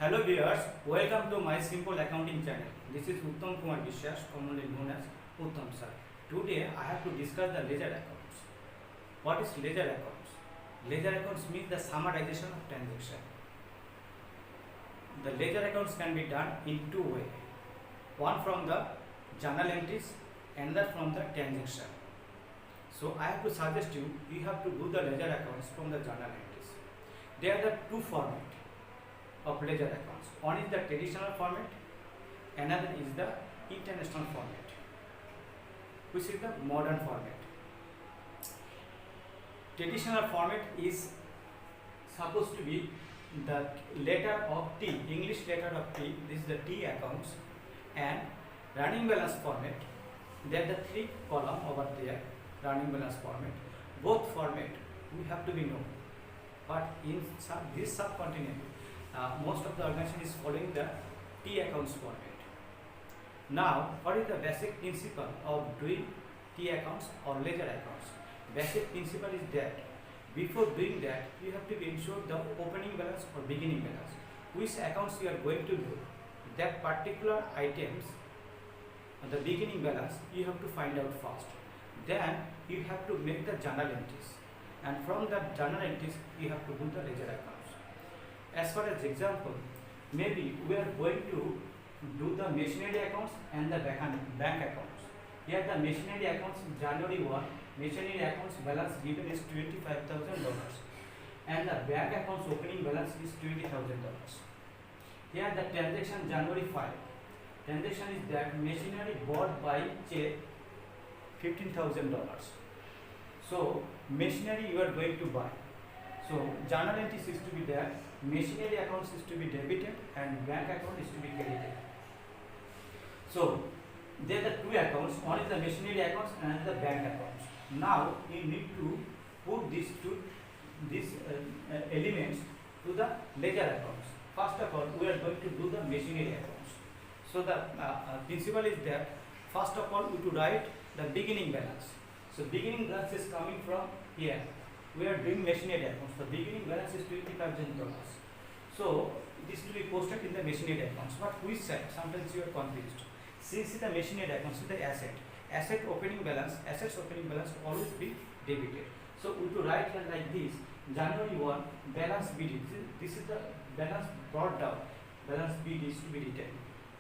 Hello viewers, welcome to my simple accounting channel. This is Uttam Kumar Vishwas, commonly known as Uttam sir. Today I have to discuss the ledger accounts. What is ledger accounts? Ledger accounts means the summarization of transaction. The ledger accounts can be done in two ways. One from the journal entries, another from the transaction. So I have to suggest you have to do the ledger accounts from the journal entries. There are the two formats of ledger accounts. One is the traditional format, another is the international format, which is the modern format. Traditional format is supposed to be the letter of T, English letter of T. This is the T accounts, and running balance format. There are the three columns over there. Running balance format. Both format we have to be known, but in this subcontinent. Most of the organization is following the T accounts format. Now, what is the basic principle of doing T accounts or ledger accounts? Basic principle is that before doing that, you have to be ensured the opening balance or beginning balance. Which accounts you are going to do, that particular items, the beginning balance, you have to find out first. Then you have to make the journal entries, and from the journal entries, you have to do the ledger accounts. As far as example, maybe we are going to do the machinery accounts and the bank accounts. Here the machinery accounts January 1, machinery accounts balance given is $25,000 and the bank accounts opening balance is $20,000. Here the transaction January 5. Transaction is that machinery bought by check $15,000. So machinery you are going to buy. So journal entries is to be there, machinery accounts is to be debited and bank account is to be credited. So there are the two accounts, one is the machinery accounts and the bank accounts. Now you need to put these elements to the ledger accounts. First of all, we are going to do the machinery accounts. So the principle is that first of all we to write the beginning balance. So beginning balance is coming from here. We are doing machinery accounts. The beginning balance is $25,000. So this will be posted in the machinery accounts. But which side? Sometimes you are confused. Since the machinery accounts is the assets opening balance always be debited. So we to write here like this: January 1 balance BD. This is the balance brought down. Balance BD is to be written.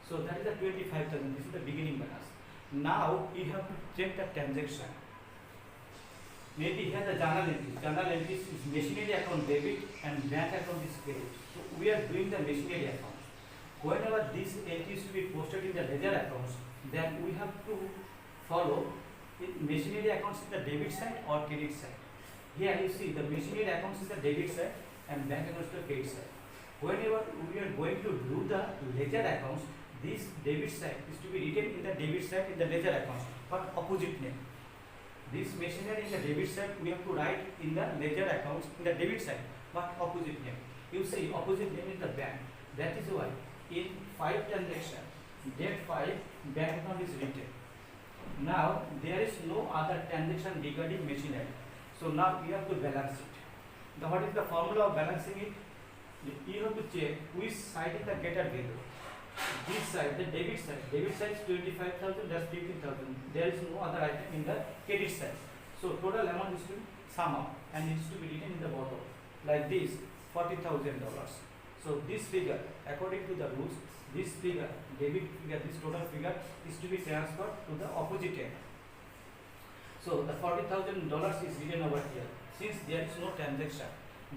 So that is the 25,000. This is the beginning balance. Now you have to check the transaction. Maybe here the journal entries. Journal entries is machinery account debit and bank account is credit. So we are doing the machinery account. Whenever these entries to be posted in the ledger accounts, then we have to follow machinery accounts is the debit side or credit side. Here you see the machinery accounts is the debit side and bank accounts is the credit side. Whenever we are going to do the ledger accounts, this debit side is to be written in the debit side in the ledger accounts, but opposite name. This machinery in the debit side we have to write in the ledger accounts in the debit side, but opposite name. You see opposite name is the bank. That is why in 5 transaction, date 5 bank account is written. Now there is no other transaction regarding machinery. So now you have to balance it. What is the formula of balancing it? You have to check which side is the greater value. This side, the debit side is 25,000, that's 15,000. There is no other item in the credit side. So total amount is to sum up and it is to be written in the bottom like this, $40,000. So this figure, according to the rules, this figure, debit figure, this total figure is to be transferred to the opposite end. So the $40,000 is written over here. Since there is no transaction,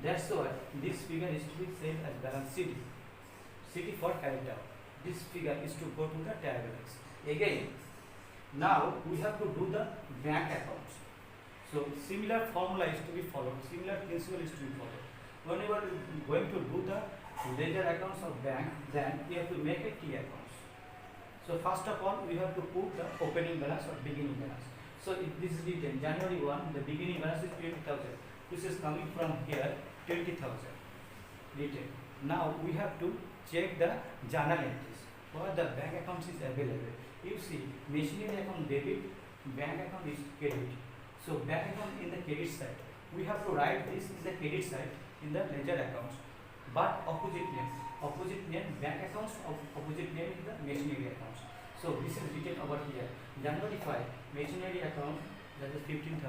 that's why this figure is to be saved as balance CD. CD for carried out. This figure is to go to the tables. Again, now we have to do the bank accounts. So similar formula is to be followed, similar principle is to be followed. Whenever you are going to do the ledger accounts of bank, then we have to make a T accounts. So first of all, we have to put the opening balance or beginning balance. So if this is written January 1, the beginning balance is 20,000. This is coming from here 20,000 written. Now we have to check the journal entries. For the bank accounts is available. You see machinery account debit, bank account is credit. So bank account in the credit side. We have to write this in the credit side in the ledger accounts. but opposite name bank accounts, opposite name is the machinery accounts. So this is written over here. January 5 machinery account, that is $15,000.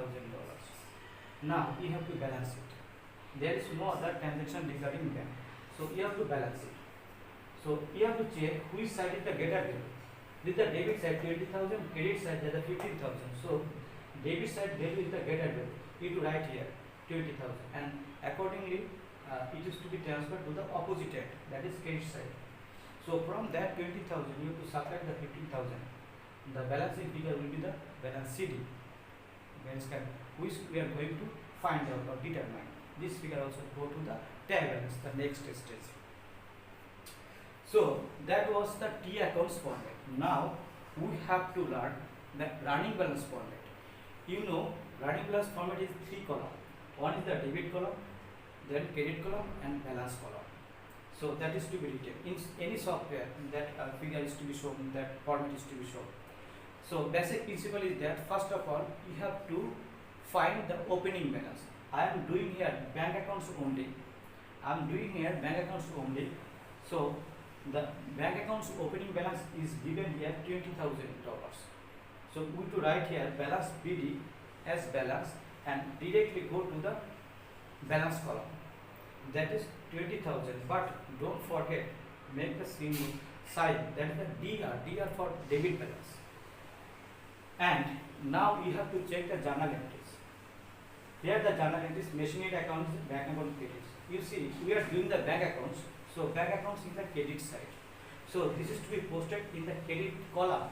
Now you have to balance it. There is no other transaction regarding bank, so you have to balance it. So you have to check which side is the greater value. With the debit side 20,000, credit side that is 15,000. So debit side value is the greater value. You have to write here 20,000, and accordingly it is to be transferred to the opposite end, that is credit side. So from that 20,000 you have to subtract the 15,000. The balancing figure will be the balance CD, which we are going to find out or determine. This figure also go to the trial balance, the next stage. So that was the T accounts format. Now we have to learn the running balance format. You know, running balance format is 3 column. One is the debit column, then credit column, and balance column. So that is to be written in any software. That figure is to be shown, that format is to be shown. So basic principle is that first of all you have to find the opening balance. I am doing here bank accounts only. So the bank accounts opening balance is given here $20,000. So we to write here balance BD as balance and directly go to the balance column. That is 20,000. But don't forget, make the same sign, that is the DR for debit balance. And now you have to check the journal entries. Here the journal entries, machinery accounts, bank account credits. You see, we are doing the bank accounts. So bank accounts in the credit side. So this is to be posted in the credit column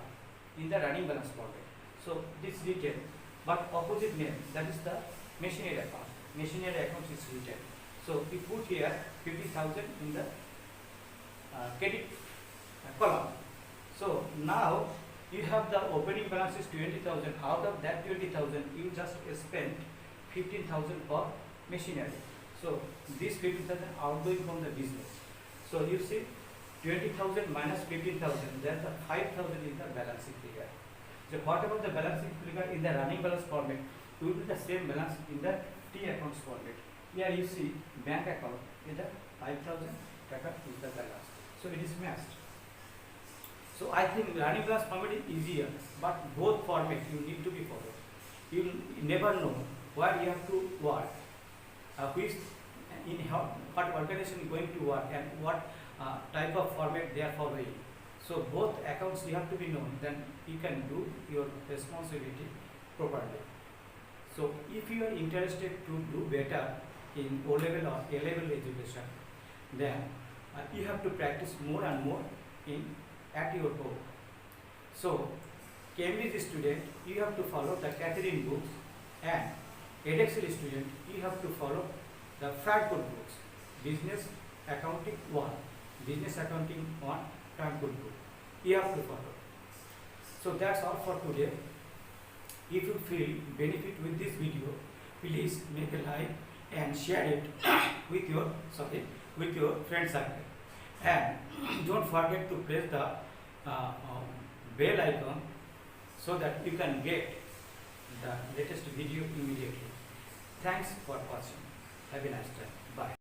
in the running balance format. So this is written, but opposite name, that is the machinery account. Machinery account is written. So we put here 50,000 in the credit column. So now you have the opening balance is 20,000. Out of that 20,000, you just spend 15,000 for machinery. So this 15,000 outgoing from the business. So you see 20,000 minus 15,000, then the 5,000 is the balancing figure. So whatever the balancing figure in the running balance format will be the same balance in the T accounts format. Here you see bank account is the 5,000 is the balance. So it is matched. So I think running balance format is easier, but both formats you need to be followed. You never know where you have to work, what organization is going to work, and what type of format they are following. So both accounts you have to be known, then you can do your responsibility properly. So if you are interested to do better in O-level or A-level education, then you have to practice more and more at your home. So Cambridge student, you have to follow the Catherine books, and Edexcel student, you have to follow the Frankfurt books, Business Accounting 1, Frankfurt book. You have to follow. So that's all for today. If you feel benefit with this video, please make a like and share it with your friend circle. And don't forget to press the bell icon so that you can get the latest video immediately. Thanks for watching. Have a nice time. Bye.